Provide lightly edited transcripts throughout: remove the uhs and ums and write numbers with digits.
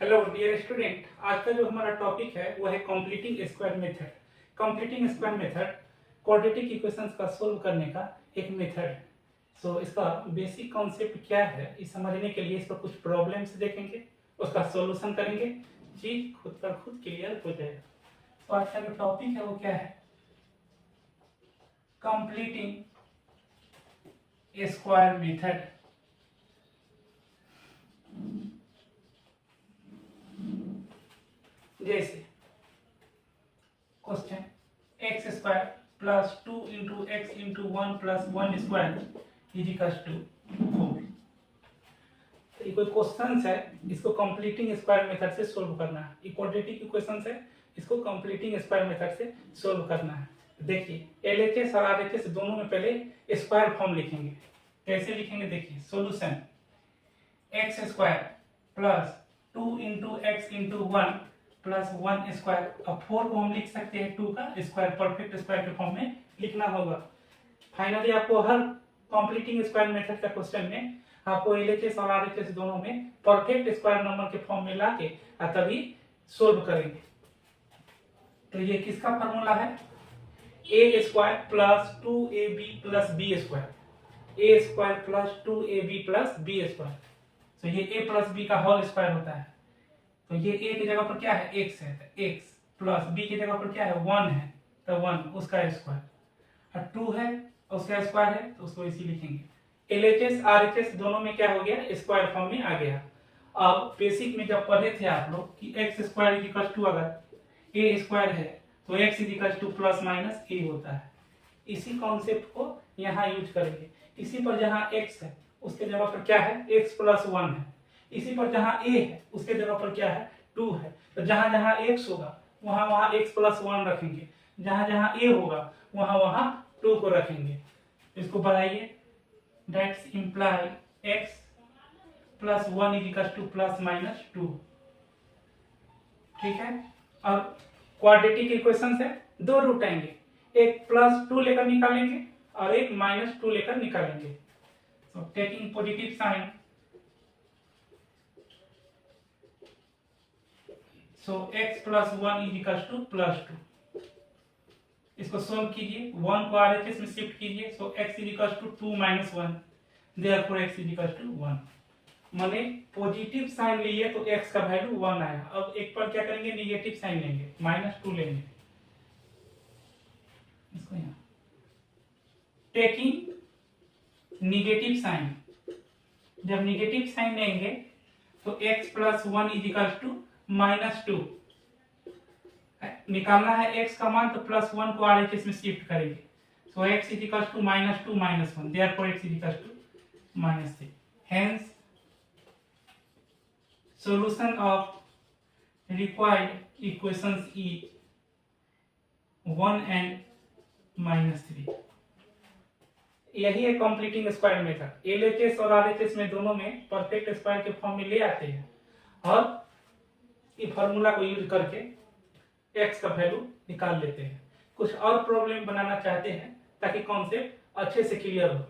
Hello dear student, आज का जो हमारा टॉपिक है वो है completing square method. Completing square method quadratic equations का सोल्व करने का एक मेथड है। सो इसका बेसिक कॉन्सेप्ट क्या है इस समझने के लिए इस पर कुछ प्रॉब्लम्स देखेंगे, उसका सॉल्यूशन करेंगे, चीज खुद पर खुद क्लियर हो जाएगा। तो आज का जो टॉपिक है वो क्या है? Completing square method. जैसे question X square plus 2 into x into 1 plus 1 square is equal to 4। तो ये कोई क्वेश्चन है, इसको कंप्लीटिंग स्क्वायर मेथड से सोल्व करना है। ये क्वाड्रेटिक इक्वेशन है, इसको कंप्लीटिंग स्क्वायर मेथड से सोल्व करना है। देखिए एलएचएस और आरएचएस दोनों में पहले स्क्वायर फॉर्म लिखेंगे। कैसे लिखेंगे? देखिए solution x square plus 2 into x into 1 plus 1 square. अब 4 को हम लिख सकते हैं 2 का स्क्वायर, परफेक्ट स्क्वायर के फॉर्म में लिखना होगा। फाइनली आपको हर कंप्लीटिंग स्क्वायर मेथड का क्वेश्चन में आपको एलएचएस और आरएचएस दोनों में परफेक्ट स्क्वायर नंबर के फॉर्म में लाके तभी सोल्व करेंगे। तो ये किसका फॉर्मूला है? A square plus 2ab plus B square. A square plus 2ab plus B square. तो ये a प्लस बी का होल स्क्वायर होता है। तो ये a की जगह पर क्या है? x है, तो x प्लस b की जगह पर क्या है? 1 है, तो 1 उसका स्क्वायर। और 2 है उसका स्क्वायर है, तो उसको इसी लिखेंगे। एलएचएस आरएचएस दोनों में क्या हो गया? स्क्वायर फॉर्म में आ गया। अब बेसिक में जब पढ़े थे आप लोग कि X square is equal to, अगर ए स्क्वायर है तो X is equal to plus minus A होता है। इसी कॉन्सेप्ट को यहाँ यूज करेंगे। इसी पर जहाँ x है उसके जगह पर क्या है? x प्लस 1 है। इसी पर जहाँ a है उसके जगह पर क्या है? 2 है। तो जहाँ जहाँ x होगा वहाँ वहाँ x प्लस 1 रखेंगे, जहाँ जहाँ a होगा वहाँ वहाँ 2 को रखेंगे। इसको बढ़ाइए, that's imply x plus 1 is equal to plus minus 2। ठीक है। और क्वाड्रेटिक इक्वेशन से दो रूट आएंगे, एक प्लस 2 लेकर निकालेंगे और एक माइनस 2 लेकर निकालेंगे। So taking positive sign, so x plus 1 is equal to plus 2। इसको सोल्व कीजिए, 1 को आरएचएस में शिफ्ट कीजिए, so x is equal to 2 minus 1, therefore x is equal to 1। माने पॉजिटिव साइन लिए तो x का वैल्यू 1 आया। अब एक पर क्या करेंगे? निगेटिव साइन लेंगे, -2 लेंगे। इसको यहाँ टेकिंग निगेटिव साइन, जब निगेटिव साइन लेंगे तो x plus 1 is equal to -2। निकालना है x का मान, तो प्लस 1 को आरएचएस में शिफ्ट करेंगे। So x is equal to -2 -1, therefore x is equal to -3। Hence solution of required equations is 1 and -3। यही है कंप्लीटिंग स्क्वायर मेथड। एलएचएस और आरएचएस में दोनों में परफेक्ट स्क्वायर के फॉर्म में ले आते हैं और ये फॉर्मूला को यूज करके x का वैल्यू निकाल लेते हैं। कुछ और प्रॉब्लम बनाना चाहते हैं ताकि कॉन्सेप्ट अच्छे से क्लियर हो।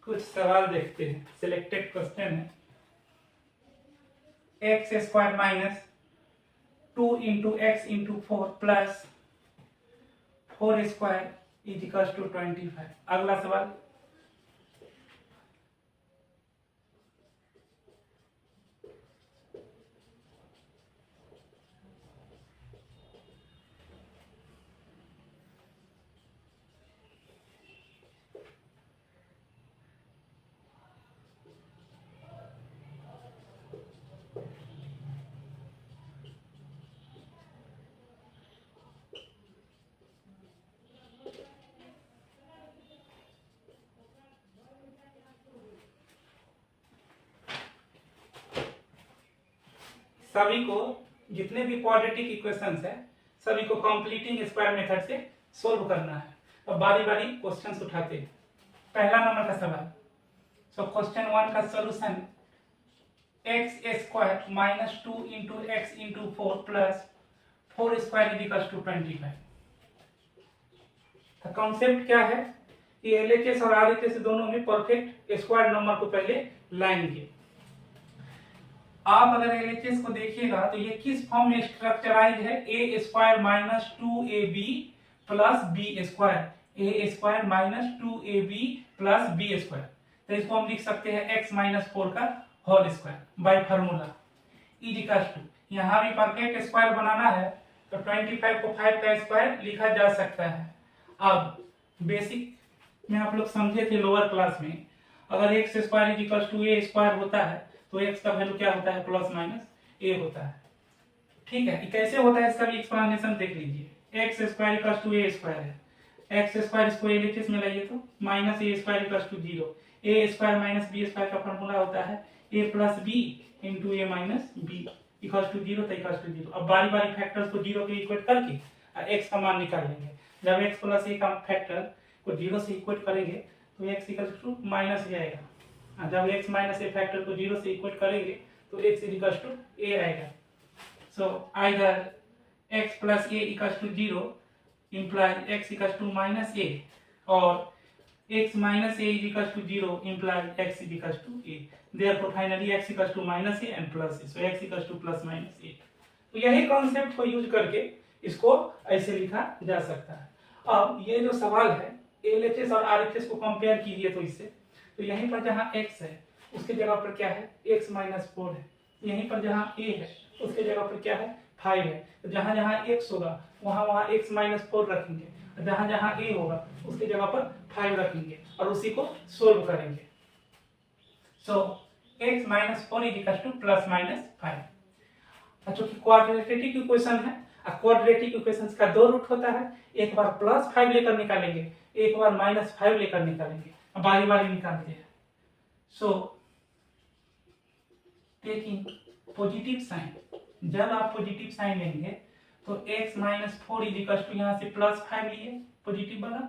कुछ सवाल देखते हैं। सिलेक्टेड क्वेश्चन है x square minus 2 into x into 4 plus 4 square is equal to 25। अगला सवाल, सभी को जितने भी क्वाड्रेटिक इक्वेशंस है सभी को कंप्लीटिंग स्क्वायर मेथड से सोल्व करना है। अब बारी बारी क्वेश्चंस उठाते हैं। पहला नंबर का सवाल, सो क्वेश्चन 1 का solution x square minus 2 into x into 4 plus 4 square is equal to 25। तो कॉन्सेप्ट क्या है कि एलएचएस और आरएचएस दोनों में परफेक्ट स्क्वायर नंबर को पहले लाएंगे। आप अगर एलएचएस को देखिएगा तो ये किस फॉर्म में स्ट्रक्चराइज है, A square minus 2ab plus B square, A square minus 2ab plus B square. तो इसको हम लिख सकते हैं एक्स माइनस 4 का whole square by formula is equal to, यहाँ भी परफेक्ट स्क्वायर बनाना है तो 25 को 5 का स्क्वायर लिखा जा सकता है। अब बेसिक में आप लोग समझे थे लोअर क्लास में, अगर x square is equal to A square होता है तो एक्स का वैल्यू क्या होता है, प्लस माइनस ए होता है। ठीक है, कैसे होता है इसका भी एक्सप्लेनेशन देख लीजिए। X square equal to A square है, एक्स स्क्वायर इसको एलएचएस में लाइए तो minus A square equal to 0, A square minus B square का फॉर्मूला होता है A plus B into A minus B equal to 0 तो इक्वल टू 0। अब बारी बारी फैक्टर्स को 0 के इक्वेट करके एक्स का मान निकाल लेंगे। जब एक्स प्लस ए का फैक्टर को 0 से इक्वेट करेंगे तो एक्स इक्वल टू माइनस ए आएगा। जब एक्स माइनस ए फैक्टर को 0 से इक्वेट करेंगे तो एक्स इक्वल टू ए आएगा। So either x plus a equal to 0 implies x equals to minus a, or x minus a is equals to 0 implies x is equals to a. Therefore finally x equals to minus a and plus a. So x equals to plus minus a. तो यही concept को use करके इसको ऐसे लिखा जा सकता है। अब ये जो सवाल है एलएचएस और आरएचएस को कंपेयर कीजिए तो इससे, तो यहीं पर जहाँ x है उसके जगह पर क्या है, x माइनस 4 है। यहीं पर जहाँ a है उसके जगह पर क्या है, 5 है। तो जहाँ जहाँ x होगा वहाँ वहाँ x माइनस 4 रखेंगे, जहाँ जहाँ a होगा उसके जगह पर 5 रखेंगे और उसी को सोल्व करेंगे। So x minus 4 is equal to plus minus 5। चूंकि क्वाड्रेटिक इक्वेशन है, क्वाड्रेटिक इक्वेशंस का दो रूट होता है, एक बार प्लस 5 लेकर निकालेंगे, एक बार माइनस 5 लेकर निकालेंगे, बारी बारी निकालते हैं। सो टेकिंग पॉजिटिव साइन, जब आप पॉजिटिव साइन लेंगे तो x minus 4 is equal to यहाँ से प्लस 5 लिए पॉजिटिव वाला।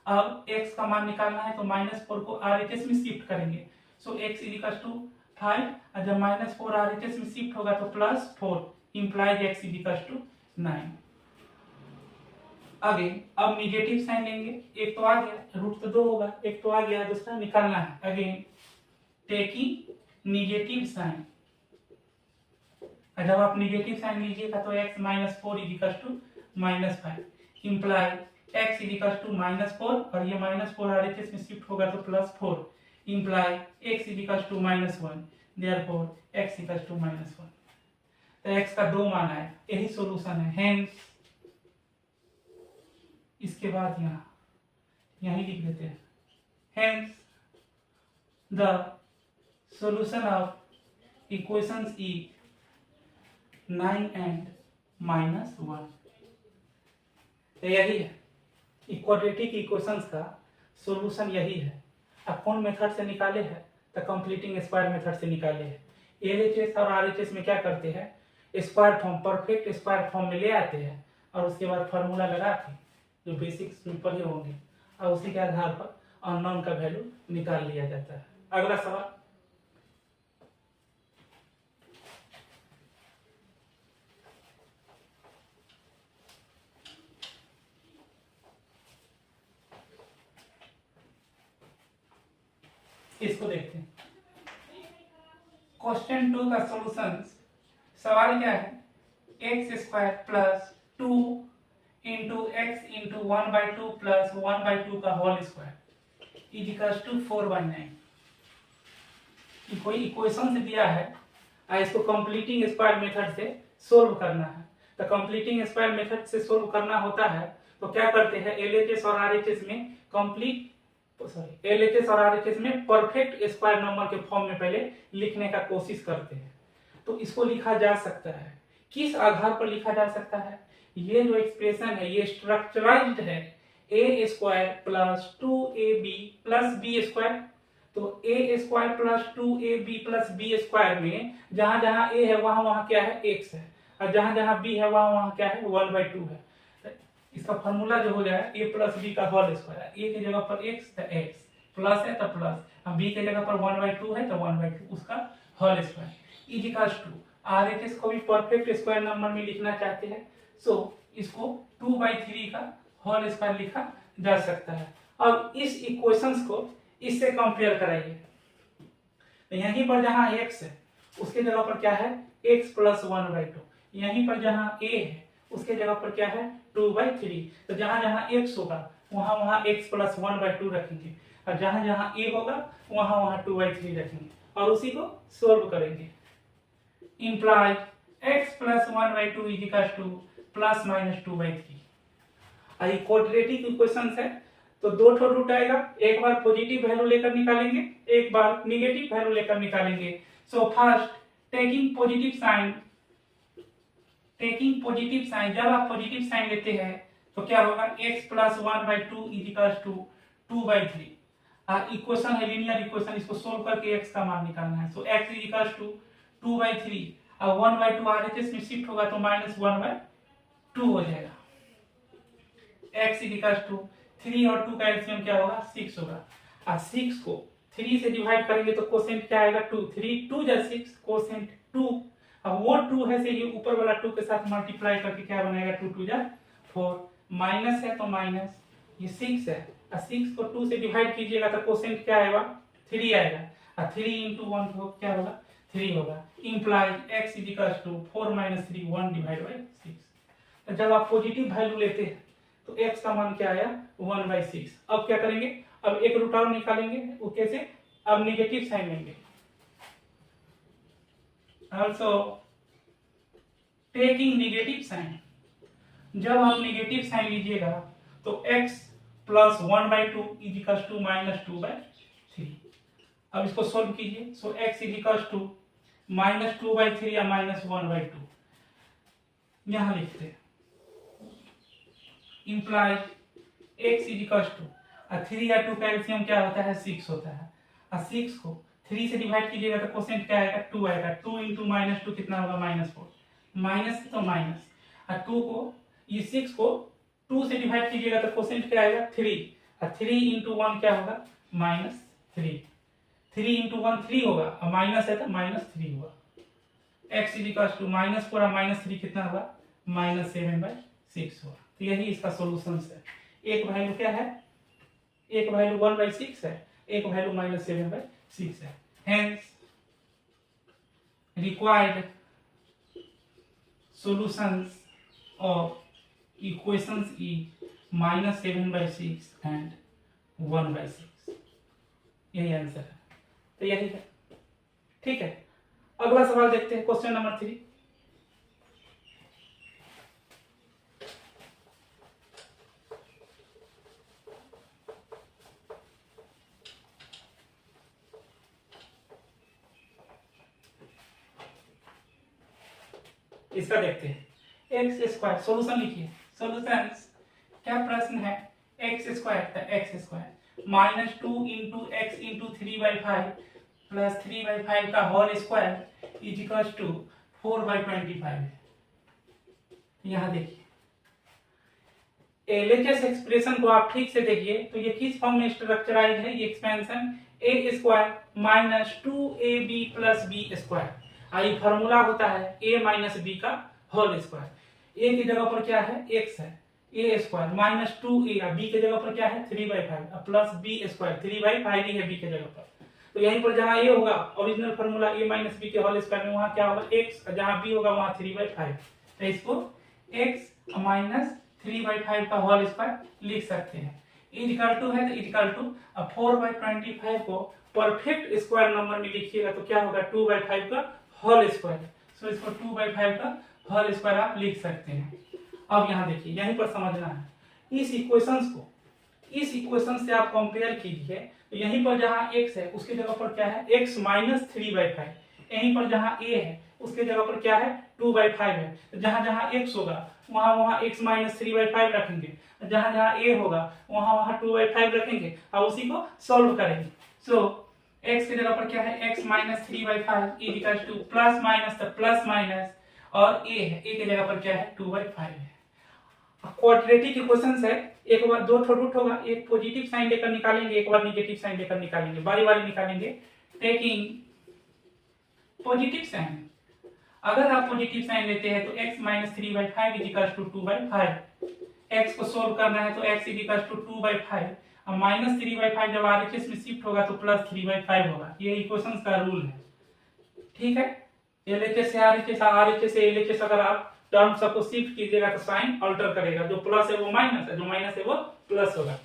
अब x का मान निकालना है तो माइनस 4 को RHS में शिफ्ट करेंगे। So x is equal to 5 और जब माइनस 4 RHS में शिफ्ट होगा तो plus 4 implies x is equal to 9। आगे अब निगेटिव साइन लेंगे, एक तो आ गया, रूट तो 2 होगा, एक तो आ गया, दूसरा निकालना है। अगेन टेकिंग निगेटिव साइन, जब आप निगेटिव साइन लीजिएगा तो x minus 4 is equal to minus 5 implies x is equal to minus 4 और ये माइनस 4 आरएचएस में शिफ्ट होगा तो plus 4 implies x is equal to minus 1, therefore x equal to minus 1। तो x का 2 मान आया, यही सॉल्यूशन है। हेंस इसके बाद यहाँ यही लिख देते हैं, hence the solution of equations is 9 and -1। तो यही है क्वाड्रेटिक इक्वेशंस का सॉल्यूशन, यही है। अब कौन मेथड से निकाले हैं, तो कंप्लीटिंग स्क्वायर मेथड से निकाले हैं। एलएचएस और आरएचएस में क्या करते हैं, square form, perfect square form में ले आते हैं और उसके बाद फार्मूला लगा के जो बेसिक्स में पढ़े होंगे और उसी के आधार पर अननोन का वैल्यू निकाल लिया जाता है। अगला सवाल, इसको देखते हैं। क्वेश्चन 2 का सॉल्यूशन, सवाल क्या है, x square plus 2 into x into 1/2 plus 1/2 का whole square is equal to 4/9। कोई इक्वेशन से दिया है और इसको कंप्लीटिंग स्क्वायर मेथड से सोल्व करना है। तो कंप्लीटिंग स्क्वायर मेथड से सोल्व करना होता है तो क्या करते हैं, एलएचएस और आरएचएस में एलएचएस और आरएचएस में परफेक्ट स्क्वायर नंबर के फॉर्म में पहले लिखने का कोशिश करते हैं। तो इसको लिखा जा सकता है, किस आधार पर लिखा जा सकता है, ये जो एक्सप्रेशन है ये स्ट्रक्चराइज्ड है, A square plus 2ab plus B square. तो A square plus 2ab plus B square में जहां जहां ए है वहां वहां क्या है, x है, और जहां जहां बी है वहां वहां क्या है, 1/2 है। इसका फॉर्मूला जो हो गया है ए प्लस बी का होल स्क्वायर, ए की जगह पर x है x, प्लस है तो प्लस, अब b के जगह पर 1/2 है तो 1/2 उसका whole square equals to RHS को भी परफेक्ट स्क्वायर नंबर में लिखना चाहते हैं, सो इसको 2/3 का होल स्क्वायर लिखा जा सकता है। अब इस इक्वेशंस को इससे कंपेयर कराइए, तो यहीं पर जहां x है उसके जगह पर क्या है x प्लस 1/2, यहीं पर जहां a है उसके जगह पर क्या है 2/3, तो जहां जहां x होगा वहां वहां x प्लस 1/2 रखेंगे, और जहां जहां a होगा वहां वहां 2/3 रखेंगे और उसी को सोल्व करेंगे। Imply x plus 1/2 is equal to plus minus 2/3। I quadratic equations है तो दो ठो रूट आएगा, एक बार पॉजिटिव वैल्यू लेकर निकालेंगे, एक बार निगेटिव वैल्यू लेकर निकालेंगे। So first taking positive sign, जब आप पॉजिटिव साइन लेते हैं तो क्या होगा x plus 1/2 is equal to 2/3। Equation है लीनियर इक्वेशन, इसको सोल्व करके x का मान निकालना है। So x is equal to 2/3 और 1/2 RHS में शिफ्ट होगा तो माइनस 1/2 हो जाएगा। x इज इक्वल टू 3 और 2 का एलसीएम क्या होगा 6 होगा, और 6 को 3 से डिवाइड करेंगे तो कोसेंट क्या आएगा 2, 3 2 जा 6 कोसेंट 2, अब वो 2 है से ये ऊपर वाला 2 के साथ मल्टीप्लाई करके क्या बनेगा 2 2 जा 4, माइनस है तो माइनस, ये 6 है और 6 को 2 से डिवाइड कीजिएगा तो कोसेंट क्या आएगा 3 आएगा, और 3 into 1 तो क्या होगा 3 होगा। Imply x is equal to 4 - 3 1 divide by 6। तो जब आप पॉजिटिव वैल्यू लेते हैं तो x का मान क्या आया 1/6। अब क्या करेंगे, अब एक रूट आउट निकालेंगे, वो कैसे, अब नेगेटिव साइन लेंगे। ऑल्सो टेकिंग नेगेटिव साइन, जब आप नेगेटिव साइन लीजिएगा तो x plus 1/2 is equal to minus 2/3। अब इसको सोल्व कीजिए, so x is equal to minus 2/3 या माइनस 1/2 यहां लिखते हैं। Imply x is equal to 3 या 2 का एलसीएम क्या होता है 6 होता है, और 6 को 3 से डिवाइड कीजिएगा तो कोसेंट क्या आएगा 2 आएगा, 2 into -2 कितना होगा -4, माइनस तो माइनस, और 2 को ये 6 को 2 से डिवाइड कीजिएगा तो कोसेंट क्या आएगा 3, और 3 into 1 क्या होगा -3, 3 into 1 3 होगा और माइनस है तो -3 होगा। x इज इक्वल टू -4 और -3 कितना होगा -7/6 होगा। तो यही इसका सॉल्यूशन है। एक वैल्यू क्या है, एक वैल्यू 1/6 है, एक वैल्यू -7/6 है। Hence required solutions of equations is -7/6 and 1/6। यही आंसर है, तो यही है। ठीक है, अगला सवाल देखते हैं, क्वेश्चन नंबर 3। इसका देखते हैं, एक्स स्क्वायर, सोल्यूशन लिखिए। सोल्यूशन क्या प्रश्न है, एक्स स्क्वायर तो x square -2 into x into 3/5 plus 3/5 का whole square is equal to 4/25। यहां देखिए एलएचएस एक्सप्रेशन को आप ठीक से देखिए तो ये किस फॉर्म में स्ट्रक्चराइज है, ये expansion a square minus 2ab plus b square. I formula होता है a माइनस b का होल स्क्वायर। a की जगह पर क्या है x है, a square minus 2a, b के जगह पर क्या है 3/5 प्लस b स्क्वायर 3/5 ही है b के जगह पर। तो यहीं पर जहां a होगा original formula a minus b के होल स्क्वायर में वहां क्या होगा x, जहां b होगा वहां 3/5, तो इसको x माइनस 3/5 का होल स्क्वायर लिख सकते हैं। इक्वल टू है तो इक्वल टू 4/25 को परफेक्ट स्क्वायर नंबर में लिखिएगा तो क्या होगा 2/5 का होल स्क्वायर। सो इसको 2/5 का होल स्क्वायर आप लिख सकते हैं। अब यहाँ देखिए, यहीं पर समझना है, इस इक्वेशंस को इस इक्वेशन से आप कंपेयर कीजिए तो यहीं पर जहां x है उसके जगह पर क्या है x माइनस 3/5, यहीं पर जहां a है उसके जगह पर क्या है 2/5 है, तो जहां जहां x होगा वहां वहां x माइनस 3/5 रखेंगे, जहां जहां a होगा वहां वहां 2/5 रखेंगे और उसी को सॉल्व करेंगे। सो x की जगह पर क्या है x minus 3/5 is equal to plus minus, तो प्लस माइनस, और a है, a की जगह पर क्या है 2/5 है। क्वाड्रेटिक इक्वेशंस है, एक बार दो रूट होगा, एक पॉजिटिव साइन लेकर निकालेंगे, एक बार निगेटिव साइन लेकर निकालेंगे, बारी बारी निकालेंगे। टेकिंग पॉजिटिव साइन, अगर आप पॉजिटिव साइन लेते हैं तो x minus 3/5 is equal to 2/5। x को सोल्व करना है तो x इज इक्वल टू 2/5 और माइनस 3/5 जब RHS में शिफ्ट होगा तो प्लस 3/5 होगा। ये इक्वेशंस का रूल है, ठीक है। LHS से RHS, RHS से LHS अगर आप टर्म सबको शिफ्ट कीजिएगा तो साइन अल्टर करेगा, जो प्लस है वो माइनस है, जो माइनस है वो प्लस होगा।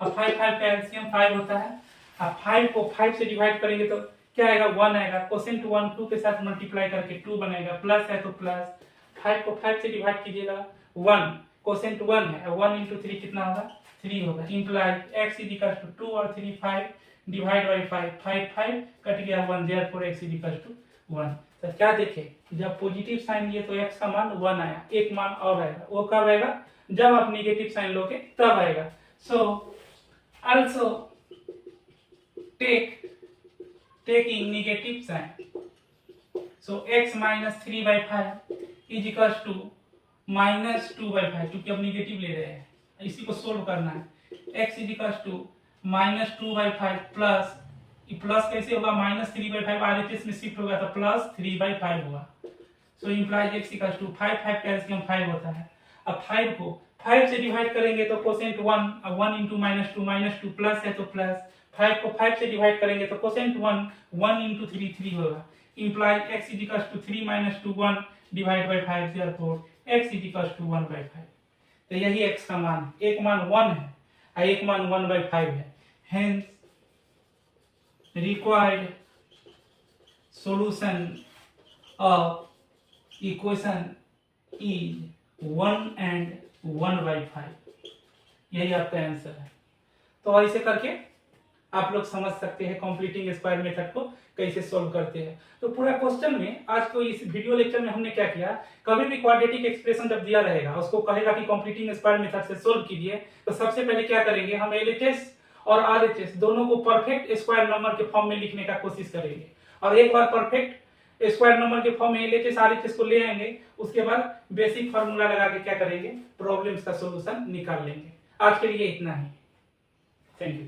अब 5 5 का एलसीएम 5 होता है। अब 5 को 5 से डिवाइड करेंगे तो क्या आएगा, 1 आएगा। कोसेंट 1 2 के साथ मल्टीप्लाई करके 2 बनेगा, प्लस है तो प्लस। 5 को 5 से डिवाइड कीजिएगा 1, कोसेंट 1 है, 1 into 3 कितना होगा, 3 होगा। Imply x is equal to 2 और 3 5 डिवाइड बाय 5, 5 5 कट गया 1, therefore x is equal to 1। तो क्या देखे, जब पॉजिटिव साइन लिए तो x का मान 1 आया, एक मान और आएगा, वो कब आएगा, जब आप नेगेटिव साइन लोगे तब आएगा। So also taking negative sign, so x minus 3/5 is equals to minus 2/5, क्योंकि अब निगेटिव ले रहे हैं, इसी को सोल्व करना है। x is equals to minus 2/5 plus, plus कैसे होगा, माइनस 3/5 RHS में शिफ्ट होगा तो प्लस 3/5 होगा। So implies x equal to 5 5 का एलसीएम 5 होता है। अब 5 को 5 से डिवाइड करेंगे तो कोसेंट 1, अब 1 into -2 प्लस है तो प्लस। 5 को 5 से डिवाइड करेंगे तो कोसेंट 1 into 3 3 होगा। Implies x is equal to 3 - 2 1 divide by 5, therefore x is equal to 1/5। तो यही x का मान है, एक मान 1 है और एक मान 1/5 है। Hence required solution of equation is 1 and 1/5। यही आपका आंसर है। तो ऐसे करके आप लोग समझ सकते हैं कंप्लीटिंग स्क्वायर मेथड को कैसे सोल्व करते हैं। तो पूरा क्वेश्चन में आज को इस वीडियो लेक्चर में हमने क्या किया, कभी भी क्वाड्रेटिक एक्सप्रेशन जब दिया रहेगा उसको कहेगा कि कंप्लीटिंग स्क्वायर मेथड से सोल्व कीजिए, तो सबसे पहले क्या करेंगे, हम LHS और RHS दोनों को परफेक्ट स्क्वायर नंबर के फॉर्म में लिखने का कोशिश करेंगे। और एक बार परफेक्ट स्क्वायर नंबर के फॉर्म में LHS RHS को ले आएंगे, उसके बाद बेसिक फार्मूला लगा के क्या करेंगे, प्रॉब्लम्स का सोल्यूशन निकाल लेंगे। आज के लिए इतना ही, थैंक यू।